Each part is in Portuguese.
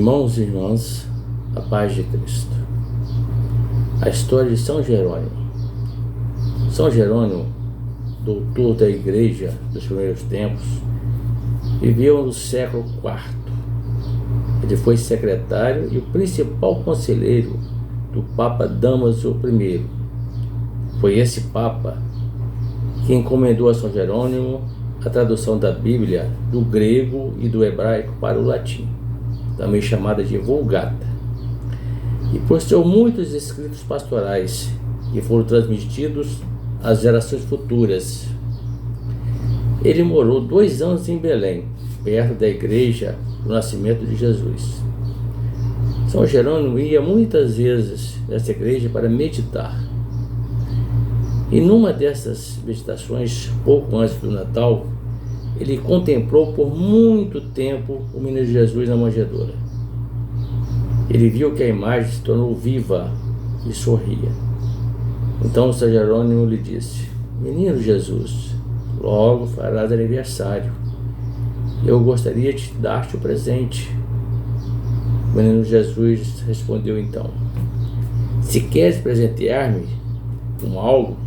Irmãos e irmãs, a paz de Cristo. A história de São Jerônimo. São Jerônimo, doutor da Igreja dos primeiros tempos, viveu no século IV. Ele foi secretário e o principal conselheiro do Papa Dámaso I. Foi esse Papa que encomendou a São Jerônimo a tradução da Bíblia do grego e do hebraico para o latim, também chamada de Vulgata, e possuiu muitos escritos pastorais que foram transmitidos às gerações futuras. Ele morou 2 anos em Belém, perto da igreja do nascimento de Jesus. São Jerônimo ia muitas vezes nessa igreja para meditar. E numa dessas meditações, pouco antes do Natal, ele contemplou por muito tempo o menino Jesus na manjedoura. Ele viu que a imagem se tornou viva e sorria. Então São Jerônimo lhe disse: "Menino Jesus, logo farás aniversário. Eu gostaria de dar-te o presente." O menino Jesus respondeu então: "Se queres presentear-me com algo,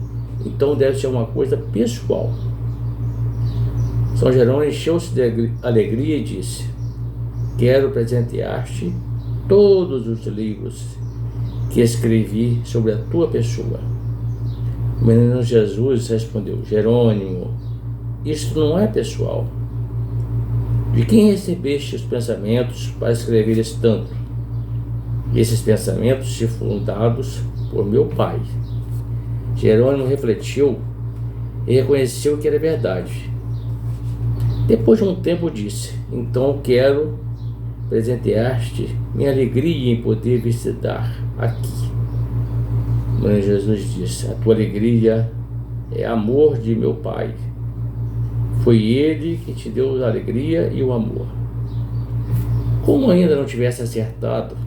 então deve ser uma coisa pessoal." São Jerônimo encheu-se de alegria e disse: "Quero presentear-te todos os livros que escrevi sobre a tua pessoa." O menino Jesus respondeu: "Jerônimo, isto não é pessoal. De quem recebeste os pensamentos para escreveres tanto? Esses pensamentos te foram dados por meu pai." Jerônimo refletiu e reconheceu que era verdade. Depois de um tempo disse: "Então quero presentear-te minha alegria em poder visitar aqui." Mas Jesus disse: "A tua alegria é amor de meu Pai. Foi Ele que te deu a alegria e o amor." Como ainda não tivesse acertado,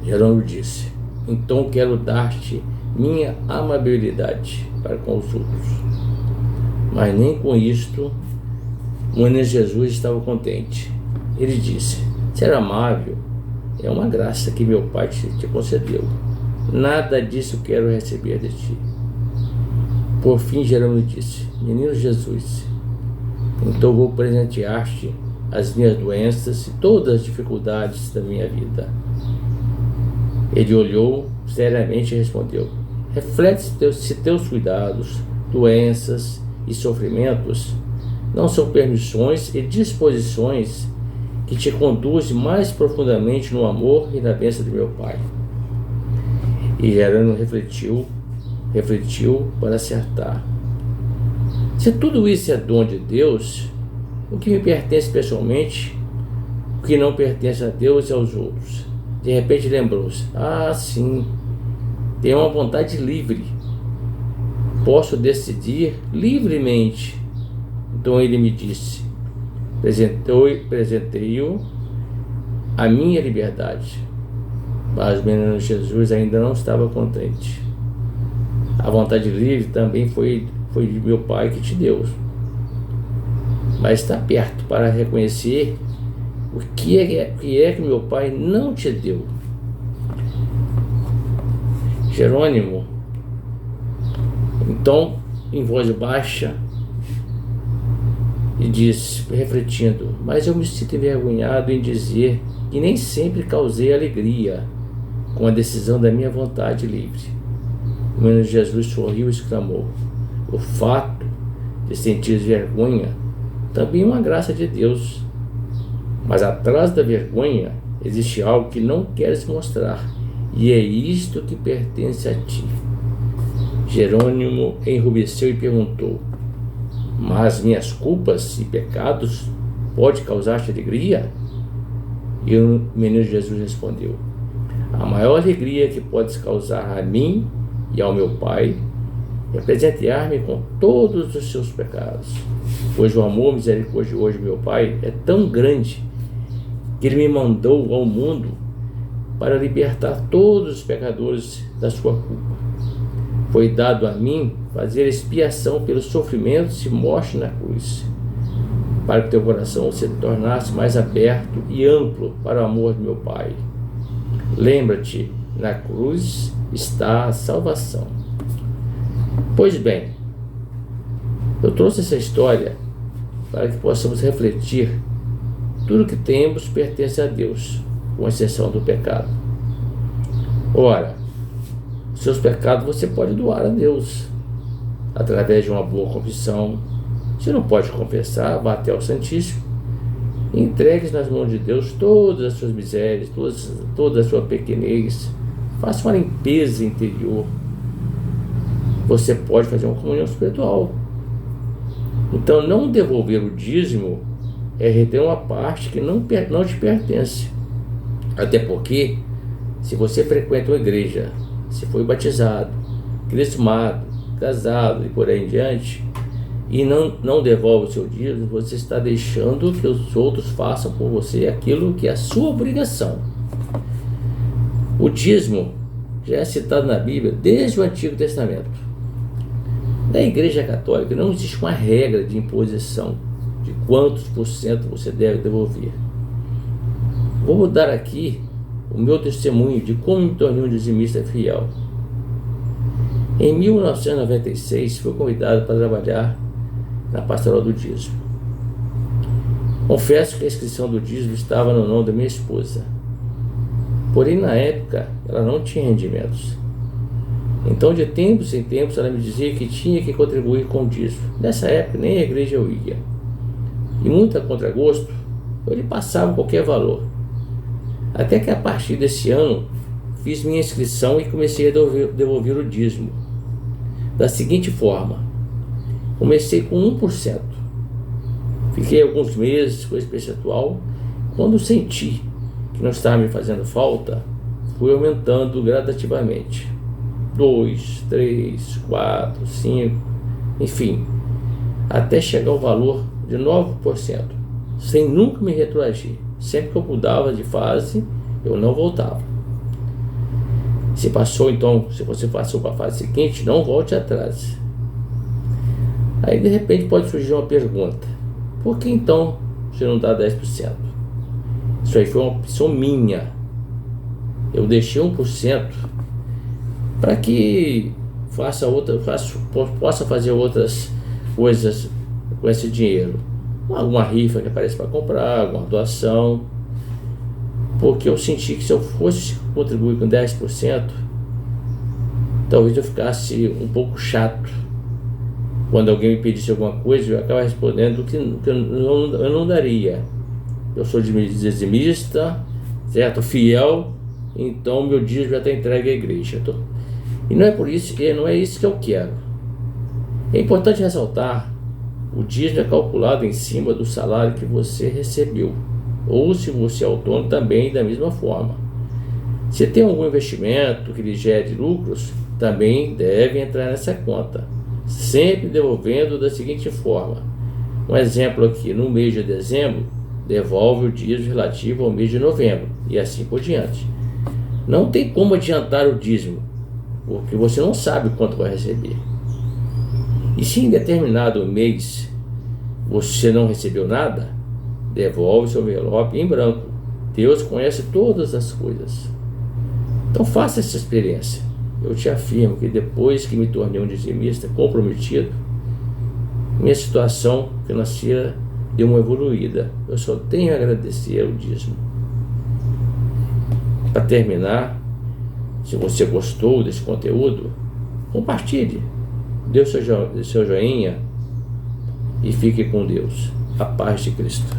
Jerônimo disse: "Então quero dar-te minha amabilidade para com os outros." Mas nem com isto o menino Jesus estava contente. Ele disse: "Ser amável é uma graça que meu Pai te concedeu. Nada disso quero receber de ti." Por fim, Jerônimo disse: "Menino Jesus, então vou presentear-te as minhas doenças e todas as dificuldades da minha vida." Ele olhou seriamente e respondeu: "Reflete se teus cuidados, doenças e sofrimentos não são permissões e disposições que te conduzem mais profundamente no amor e na bênção de meu Pai." E Jerônimo refletiu para acertar: "Se tudo isso é dom de Deus, o que me pertence pessoalmente, o que não pertence a Deus e aos outros?" De repente lembrou-se: sim, tenho uma vontade livre. Posso decidir livremente. Então ele me disse: "Presentei-o a minha liberdade." Mas o menino Jesus ainda não estava contente. "A vontade livre também foi de meu Pai que te deu. Mas está perto para reconhecer o que é que meu Pai não te deu." Jerônimo, então, em voz baixa, e disse, refletindo: "Mas eu me sinto envergonhado em dizer que nem sempre causei alegria com a decisão da minha vontade livre." O menino Jesus sorriu e exclamou: "O fato de sentir vergonha também é uma graça de Deus. Mas atrás da vergonha existe algo que não queres mostrar, e é isto que pertence a ti." Jerônimo enrubesceu e perguntou: "Mas minhas culpas e pecados podem causar-te alegria?" E o menino Jesus respondeu: "A maior alegria que podes causar a mim e ao meu Pai é presentear-me com todos os seus pecados, pois o amor misericordioso de meu Pai é tão grande que Ele me mandou ao mundo para libertar todos os pecadores da sua culpa. Foi dado a mim fazer expiação pelos sofrimentos e morte na cruz. para que teu coração se tornasse mais aberto e amplo para o amor de meu Pai. Lembra-te, na cruz está a salvação. Pois bem, eu trouxe essa história para que possamos refletir. Tudo que temos pertence a Deus, com exceção do pecado. Ora, seus pecados você pode doar a Deus através de uma boa confissão. Se não pode confessar, vá até o Santíssimo e entregue nas mãos de Deus todas as suas misérias, toda a sua pequenez. Faça uma limpeza interior. Você pode fazer uma comunhão espiritual. Então, não devolver o dízimo é reter uma parte que não te pertence. Até porque, se você frequenta uma igreja, se foi batizado, crismado, casado e por aí em diante, e não devolve o seu dízimo, você está deixando que os outros façam por você aquilo que é a sua obrigação. O dízimo já é citado na Bíblia desde o Antigo Testamento. Na Igreja Católica não existe uma regra de imposição de quantos por cento você deve devolver. Vou dar aqui o meu testemunho de como me tornei um dizimista fiel. Em 1996 fui convidado para trabalhar na pastoral do dízimo. Confesso que a inscrição do dízimo estava no nome da minha esposa. Porém, na época, ela não tinha rendimentos. Então, de tempos em tempos, ela me dizia que tinha que contribuir com o dízimo. Nessa época, nem à igreja eu ia. E muito a contragosto, eu lhe passava qualquer valor. Até que a partir desse ano, fiz minha inscrição e comecei a devolver o dízimo. Da seguinte forma: comecei com 1%. Fiquei alguns meses com esse percentual. Quando senti que não estava me fazendo falta, fui aumentando gradativamente. 2, 3, 4, 5, enfim, até chegar ao valor de 9%, sem nunca me retroagir. Sempre que eu mudava de fase, eu não voltava. Se você passou para a fase seguinte, não volte atrás. Aí de repente pode surgir uma pergunta: por que então você não dá 10%? Isso aí foi uma opção minha. Eu deixei 1% para que possa fazer outras coisas com esse dinheiro. Alguma rifa que apareça para comprar, alguma doação. Porque eu senti que se eu fosse contribuir com 10%, talvez eu ficasse um pouco chato. Quando alguém me pedisse alguma coisa, eu acaba respondendo que eu não daria. Eu sou dizimista, certo? Fiel, então meu dízimo já está entregue à igreja. E não é isso que eu quero. É importante ressaltar: o dízimo é calculado em cima do salário que você recebeu, ou se você é autônomo também da mesma forma. Se tem algum investimento que lhe gere lucros, também deve entrar nessa conta, sempre devolvendo da seguinte forma. Um exemplo aqui: no mês de dezembro, devolve o dízimo relativo ao mês de novembro, e assim por diante. Não tem como adiantar o dízimo, porque você não sabe quanto vai receber. E se em determinado mês você não recebeu nada, devolve seu envelope em branco. Deus conhece todas as coisas. Então faça essa experiência. Eu te afirmo que depois que me tornei um dizimista comprometido, minha situação financeira deu uma evoluída. Eu só tenho a agradecer ao dízimo. Para terminar, se você gostou desse conteúdo, compartilhe, dê o seu joinha e fique com Deus. A paz de Cristo.